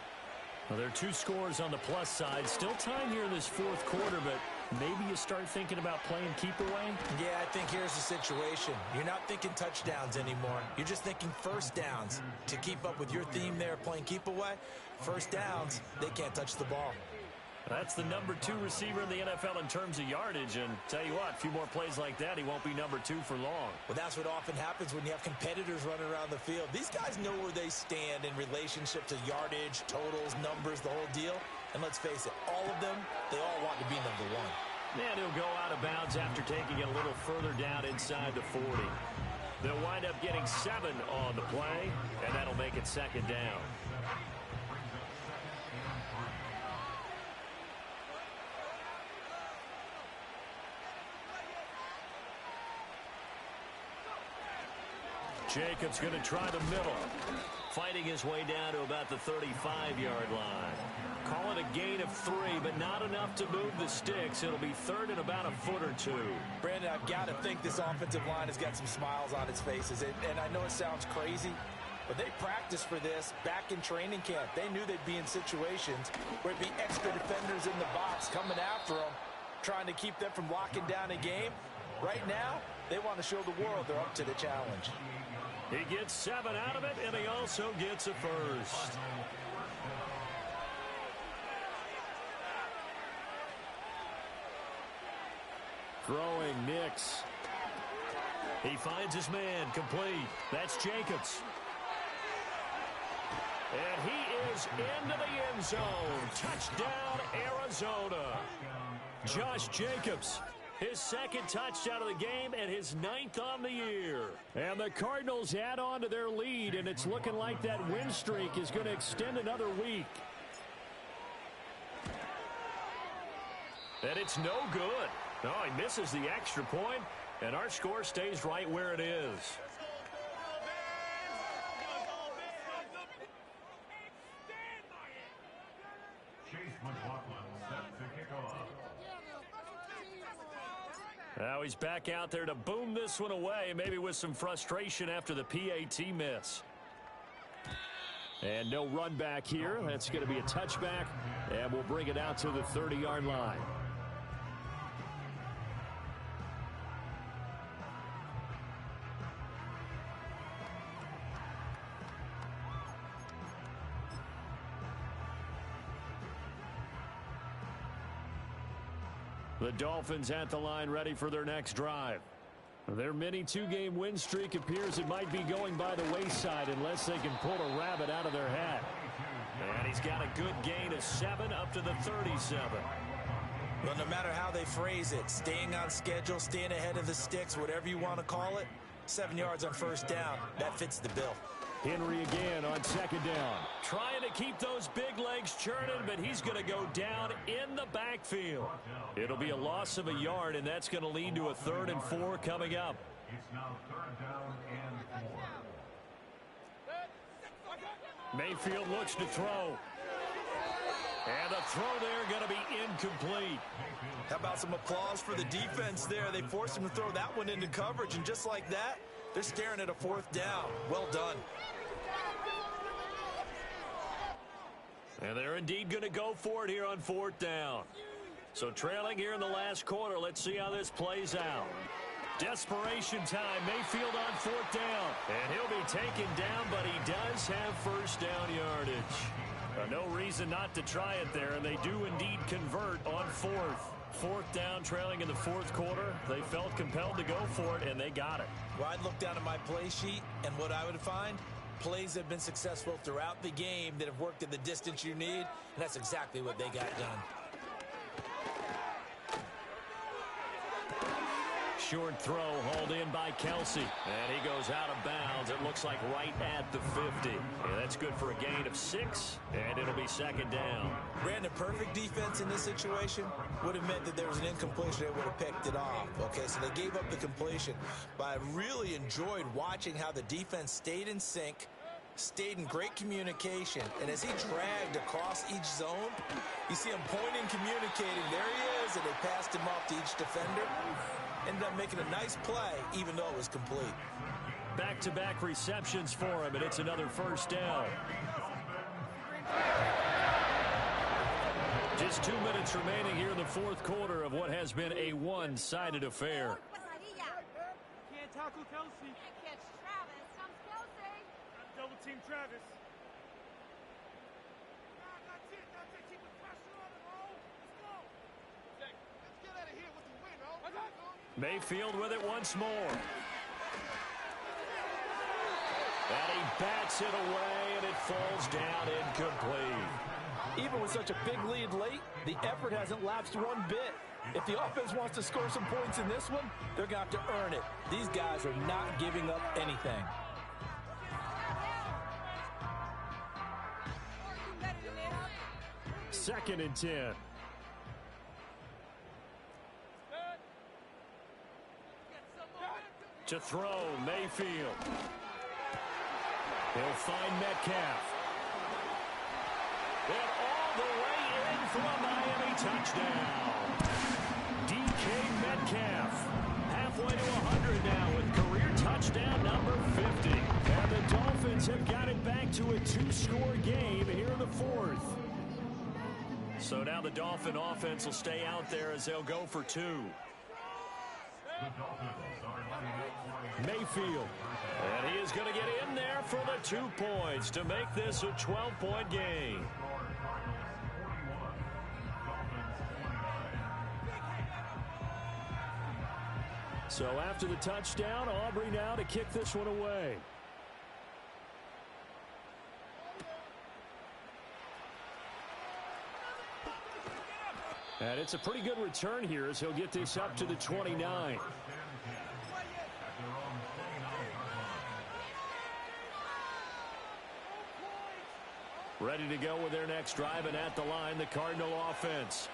Speaker 6: Well, there are 2 scores on the plus side. Still time here in this 4th quarter, but maybe you start thinking about playing keep away?
Speaker 4: Yeah, I think here's the situation. You're not thinking touchdowns anymore. You're just thinking first downs. To keep up with your theme there, playing keep away, first downs, they can't touch the ball.
Speaker 3: That's the number 2 receiver in the NFL in terms of yardage, and tell you what, a few more plays like that, he won't be number 2 for long.
Speaker 4: Well, that's what often happens when you have competitors running around the field. These guys know where they stand in relationship to yardage, totals, numbers, the whole deal. And let's face it, all of them, they all want to be number 1.
Speaker 3: And he'll go out of bounds after taking it a little further down inside the 40. They'll wind up getting 7 on the play, and that'll make it 2nd down. Jacobs going to try the middle. Fighting his way down to about the 35-yard line. Call it a gain of 3, but not enough to move the sticks. It'll be 3rd and about a foot or 2.
Speaker 4: Brandon, I've got to think this offensive line has got some smiles on its faces. And I know it sounds crazy, but they practiced for this back in training camp. They knew they'd be in situations where it'd be extra defenders in the box coming after them, trying to keep them from locking down a game. Right now, they want to show the world they're up to the challenge.
Speaker 3: He gets 7 out of it, and he also gets a first.
Speaker 6: Throwing Nix.
Speaker 3: He finds his man, complete. That's Jacobs. And he is into the end zone. Touchdown, Arizona. Josh Jacobs. His 2nd touchdown of the game and his 9th on the year.
Speaker 6: And the Cardinals add on to their lead, and it's looking like that win streak is going to extend another week.
Speaker 3: And it's no good. No, he misses the extra point, and our score stays right where it is. Now he's back out there to boom this one away, maybe with some frustration after the PAT miss.
Speaker 6: And no run back here. That's going to be a touchback, and we'll bring it out to the 30-yard line. The Dolphins at the line, ready for their next drive. Their mini 2-game win streak appears it might be going by the wayside unless they can pull a rabbit out of their hat.
Speaker 3: And he's got a good gain of 7 up to the 37.
Speaker 4: Well, no matter how they phrase it, staying on schedule, staying ahead of the sticks, whatever you want to call it, 7 yards on first down, that fits the bill.
Speaker 6: Henry again on 2nd down.
Speaker 3: Trying to keep those big legs churning, but he's going to go down in the backfield. It'll be a loss of a yard, and that's going to lead to a 3rd and 4 coming up.
Speaker 5: It's now 3rd down and 4.
Speaker 3: Mayfield looks to throw. And the throw there going to be incomplete.
Speaker 4: How about some applause for the defense there? They forced him to throw that one into coverage, and just like that, they're staring at a 4th down. Well done.
Speaker 3: And they're indeed going to go for it here on 4th down. So trailing here in the last quarter, let's see how this plays out. Desperation time, Mayfield on 4th down. And he'll be taken down, but he does have first down yardage. No reason not to try it there, and they do indeed convert on 4th. 4th down, trailing in the 4th quarter. They felt compelled to go for it, and they got it.
Speaker 4: Well, I'd look down at my play sheet, and what I would find, plays have been successful throughout the game that have worked at the distance you need, and that's exactly what they got done.
Speaker 3: Short throw hauled in by Kelsey. And he goes out of bounds. It looks like right at the 50. And that's good for a gain of 6. And it'll be 2nd down.
Speaker 4: Brandon, perfect defense in this situation would have meant that there was an incompletion. They would have picked it off. Okay, so they gave up the completion. But I really enjoyed watching how the defense stayed in sync, stayed in great communication. And as he dragged across each zone, you see him pointing, communicating. There he is. And they passed him off to each defender. Ended up making a nice play, even though it was complete.
Speaker 3: Back-to-back receptions for him, and it's another first down. Just 2 minutes remaining here in the 4th quarter of what has been a one-sided affair.
Speaker 7: Can't tackle Kelsey.
Speaker 8: Can't catch Travis. Comes Kelsey.
Speaker 7: Double team Travis.
Speaker 2: That's it. Keep the pressure on him, Ho. Let's go. Let's get out of here with the win, Ho.
Speaker 3: Mayfield with it once more. And he bats it away, and it falls down incomplete.
Speaker 4: Even with such a big lead late, the effort hasn't lapsed one bit. If the offense wants to score some points in this one, they're going to have to earn it. These guys are not giving up anything.
Speaker 3: Second and 10. To throw, Mayfield. He'll find Metcalf. And all the way in for a Miami touchdown. DK Metcalf. Halfway to 100 now with career touchdown number 50. And the Dolphins have got it back to a 2-score game here in the 4th. So now the Dolphin offense will stay out there as they'll go for 2. Mayfield. And he is going to get in there for the 2 points to make this a 12-point game. So after the touchdown, Aubrey now to kick this one away. And it's a pretty good return here as he'll get this up to the 29. Ready to go with their next drive, and at the line, the Cardinal offense.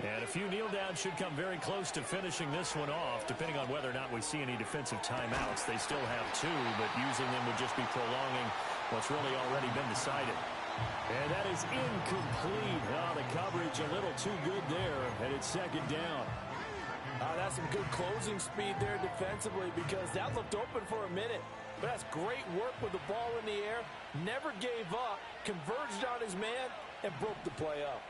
Speaker 3: And a few kneel downs should come very close to finishing this one off, depending on whether or not we see any defensive timeouts. They still have 2, but using them would just be prolonging what's really already been decided. And that is incomplete. Oh, the coverage a little too good there, and it's 2nd down.
Speaker 4: That's some good closing speed there defensively, because that looked open for a minute. But that's great work with the ball in the air. Never gave up, converged on his man, and broke the play up.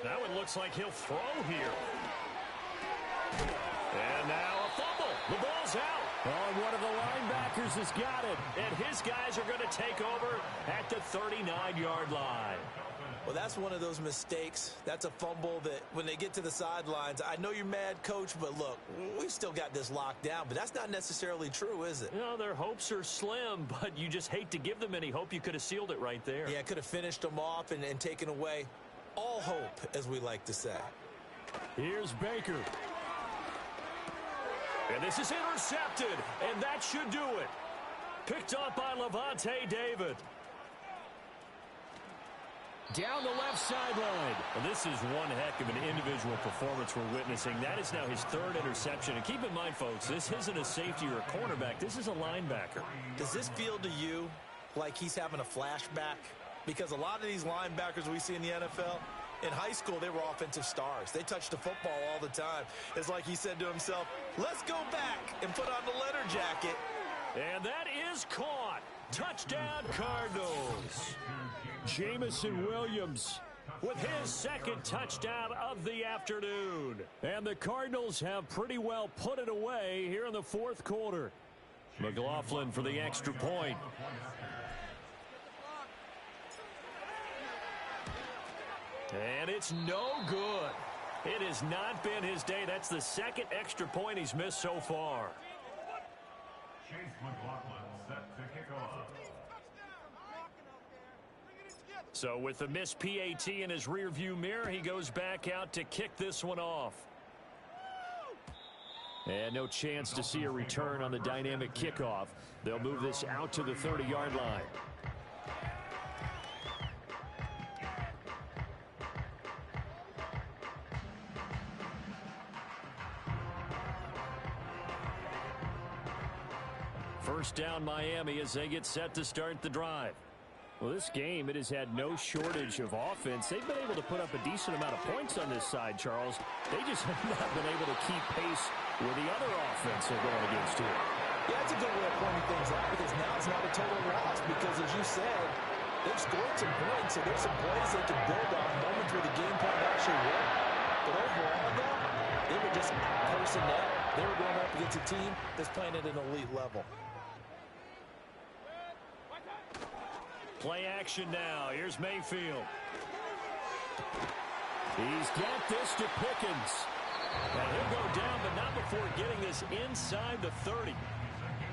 Speaker 3: Now it looks like he'll throw here. And now a fumble. The ball's out. Oh, and one of the linebackers has got it. And his guys are going to take over at the 39-yard line.
Speaker 4: Well, that's one of those mistakes. That's a fumble that when they get to the sidelines, I know you're mad, Coach, but look, we've still got this locked down. But that's not necessarily true, is it?
Speaker 3: You know, their hopes are slim, but you just hate to give them any hope. You could have sealed it right there.
Speaker 4: Yeah, could have finished them off and taken away all hope, as we like to say.
Speaker 3: Here's Baker. And this is intercepted, and that should do it. Picked up by Levante David. Down the left sideline. Well, this is one heck of an individual performance we're witnessing. That is now his 3rd interception. And keep in mind, folks, this isn't a safety or a cornerback. This is a linebacker.
Speaker 4: Does this feel to you like he's having a flashback? Because a lot of these linebackers we see in the NFL, in high school, they were offensive stars. They touched the football all the time. It's like he said to himself, let's go back and put on the letter jacket.
Speaker 3: And that is caught. Touchdown, Cardinals. Jamison Williams with his second touchdown of the afternoon. And the Cardinals have pretty well put it away here in the fourth quarter. McLaughlin for the extra point. And it's no good. It has not been his day. That's the second extra point he's missed so far.
Speaker 5: Chase McLaughlin set to kick off.
Speaker 3: So with the missed PAT in his rearview mirror, he goes back out to kick this one off. And no chance to see a return on the dynamic kickoff. They'll move this out to the 30-yard line. First down Miami as they get set to start the drive. Well, this game, it has had no shortage of offense. They've been able to put up a decent amount of points on this side, Charles. They just have not been able to keep pace with the other offense they're going against here.
Speaker 4: Yeah, that's a good way of pointing things out because now it's not a total loss because, as you said, they've scored some points, so there's some plays they can build on, moments where the game plan actually worked. But overall, though, they were just personnel. They were going up against a team that's playing at an elite level.
Speaker 3: Play action now. Here's Mayfield. He's got this to Pickens. And he'll go down, but not before getting this inside the 30.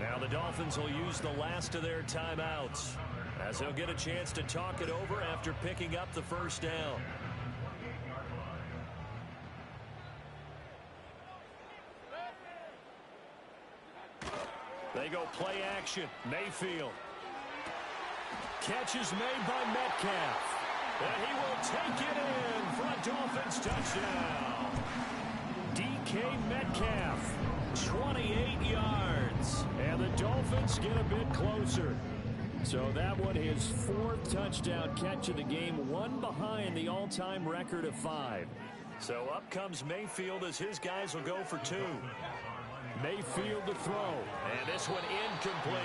Speaker 3: Now the Dolphins will use the last of their timeouts as they'll get a chance to talk it over after picking up the first down. They go play action. Mayfield. Catch is made by Metcalf. And he will take it in for a Dolphins touchdown. DK Metcalf, 28 yards. And the Dolphins get a bit closer. So that one, his fourth touchdown catch of the game, one behind the all-time record of 5. So up comes Mayfield as his guys will go for 2. Mayfield to throw. And this one incomplete.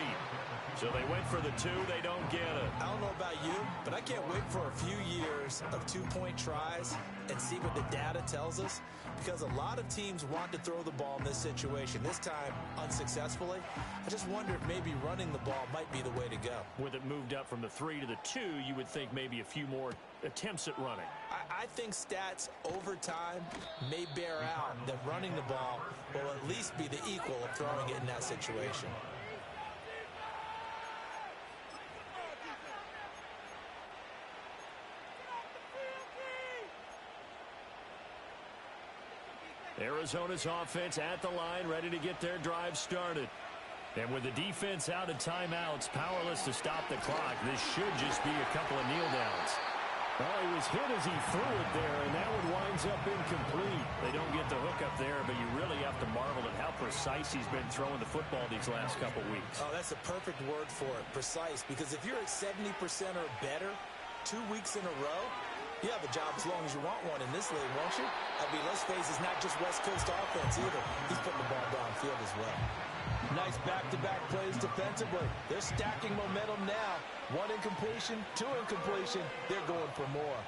Speaker 3: So they went for the 2. They don't get it.
Speaker 4: I don't know about you, but I can't wait for a few years of 2-point tries and see what the data tells us. Because a lot of teams want to throw the ball in this situation. This time, unsuccessfully. I just wonder if maybe running the ball might be the way to go.
Speaker 3: With it moved up from the 3 to the 2, you would think maybe a few more attempts at running.
Speaker 4: I think stats over time may bear out that running the ball will at least be the equal of throwing it in that situation.
Speaker 3: Arizona's offense at the line, ready to get their drive started. And with the defense out of timeouts, powerless to stop the clock, this should just be a couple of kneel downs. Well, he was hit as he threw it there, and that one winds up incomplete. They don't get the hook up there, but you really have to marvel at how precise he's been throwing the football these last couple weeks.
Speaker 4: Oh, that's a perfect word for it, precise, because if you're at 70% or better 2 weeks in a row, you have a job as long as you want one in this league, won't you? I mean, let's face it, it's not just West Coast offense either. He's putting the ball downfield as well. Nice back-to-back plays defensively. They're stacking momentum now. 1 incompletion, 2 incompletion. They're going for more.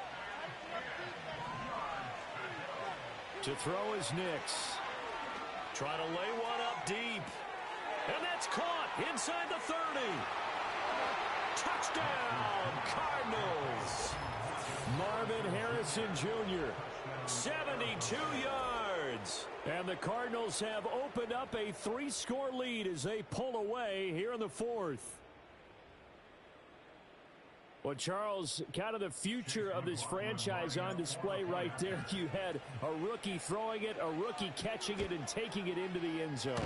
Speaker 3: To throw is Nix. Trying to lay one up deep. And that's caught inside the 30. Touchdown, Cardinals. Marvin Harrison Jr., 72 yards. And the Cardinals have opened up a 3-score lead as they pull away here in the 4th. Well, Charles, kind of the future of this franchise on display right there. You had a rookie throwing it, a rookie catching it, and taking it into the end zone.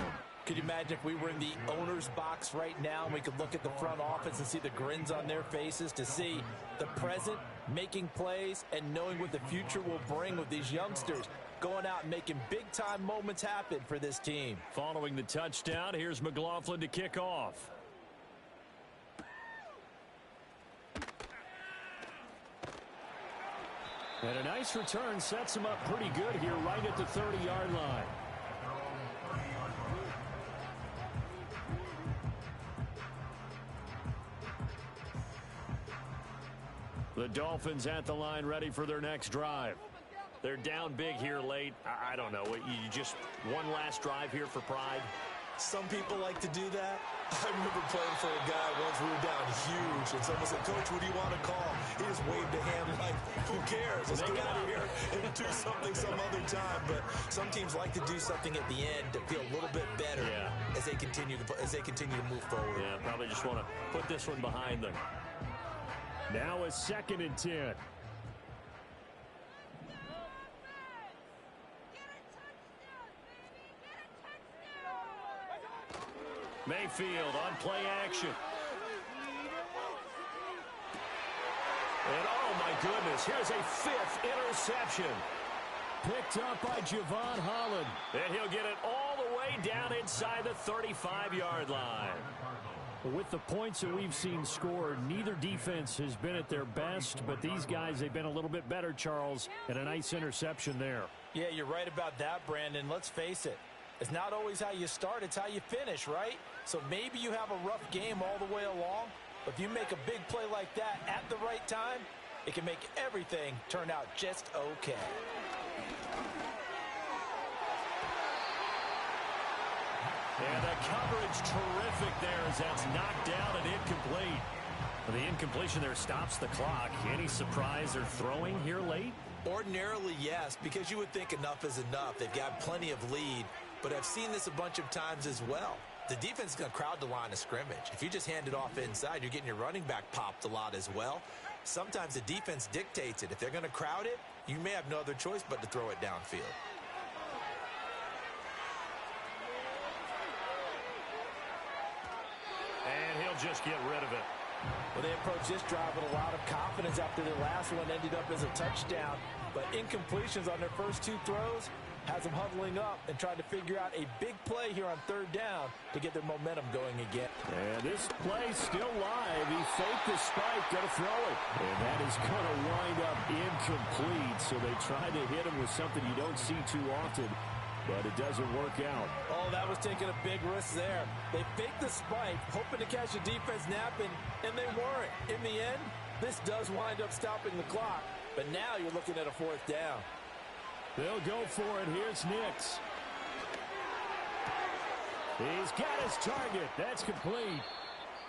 Speaker 4: Could you imagine if we were in the owner's box right now and we could look at the front office and see the grins on their faces, to see the present making plays and knowing what the future will bring with these youngsters going out and making big-time moments happen for this team.
Speaker 3: Following the touchdown, here's McLaughlin to kick off.
Speaker 6: And a nice return sets him up pretty good here right at the 30-yard line. The Dolphins at the line ready for their next drive. They're down big here late. I don't know. You just one last drive here for pride?
Speaker 4: Some people like to do that. I remember playing for a guy once. We were down huge, and someone said, "Coach, what do you want to call?" He just waved a hand like, who cares? Let's get out of here and do something some other time. But some teams like to do something at the end to feel a little bit better as they continue to move forward.
Speaker 6: Yeah, probably just want to put this one behind them. Now a 2nd and 10. Mayfield on play action. And oh my goodness, here's a 5th interception. Picked up by Javon Holland. And he'll get it all the way down inside the 35-yard line. With the points that we've seen scored, neither defense has been at their best, but these guys, they've been a little bit better, Charles, and a nice interception there.
Speaker 4: Yeah, you're right about that, Brandon. Let's face it. It's not always how you start, it's how you finish, right? So maybe you have a rough game all the way along, but if you make a big play like that at the right time, it can make everything turn out just okay.
Speaker 3: And the coverage terrific there as that's knocked down and incomplete. The incompletion there stops the clock. Any surprise they're throwing here late?
Speaker 4: Ordinarily, yes, because you would think enough is enough. They've got plenty of lead, but I've seen this a bunch of times as well. The defense is going to crowd the line of scrimmage. If you just hand it off inside, you're getting your running back popped a lot as well. Sometimes the defense dictates it. If they're going to crowd it, you may have no other choice but to throw it downfield.
Speaker 3: And he'll just get rid of it.
Speaker 4: Well, they approached this drive with a lot of confidence after their last one ended up as a touchdown. But incompletions on their first 2 throws has them huddling up and trying to figure out a big play here on 3rd down to get their momentum going again.
Speaker 6: And this play's still live. He faked the spike, going to throw it. And that is going to wind up incomplete. So they tried to hit him with something you don't see too often, but it doesn't work out.
Speaker 4: Oh, that was taking a big risk there. They faked the spike, hoping to catch the defense napping, and they weren't. In the end, this does wind up stopping the clock. But now you're looking at a 4th down.
Speaker 6: They'll go for it. Here's Nix. He's got his target. That's complete.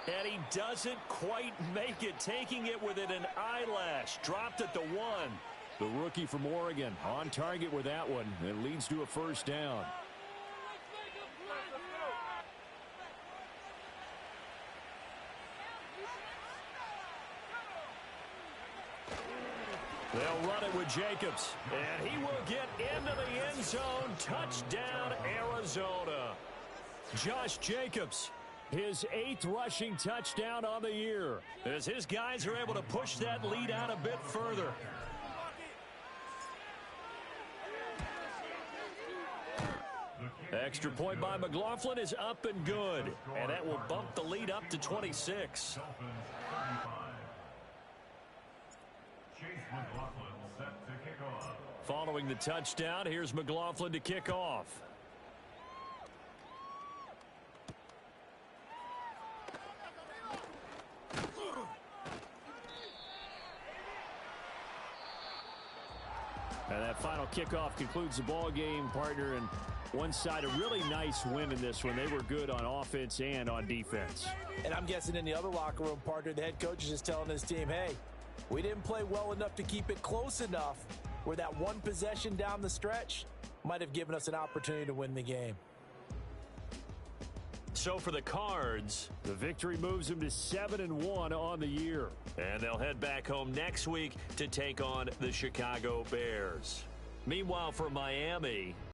Speaker 3: And he doesn't quite make it, taking it within an eyelash. Dropped at the 1.
Speaker 6: The rookie from Oregon on target with that one. It leads to a 1st down.
Speaker 3: They'll run it with Jacobs. And he will get into the end zone. Touchdown, Arizona.
Speaker 6: Josh Jacobs, his 8th rushing touchdown on the year,
Speaker 3: as his guys are able to push that lead out a bit further. Extra point by McLaughlin is up and good. And that will bump the lead up to 26. Following the touchdown, here's McLaughlin to kick off.
Speaker 6: And that final kickoff concludes the ball game, partner. And one side, a really nice win in this one. They were good on offense and on defense.
Speaker 4: And I'm guessing in the other locker room, partner, the head coach is just telling his team, hey, we didn't play well enough to keep it close enough where that one possession down the stretch might have given us an opportunity to win the game.
Speaker 3: So for the Cards,
Speaker 6: the victory moves them to 7-1 on the year.
Speaker 3: And they'll head back home next week to take on the Chicago Bears. Meanwhile, for Miami,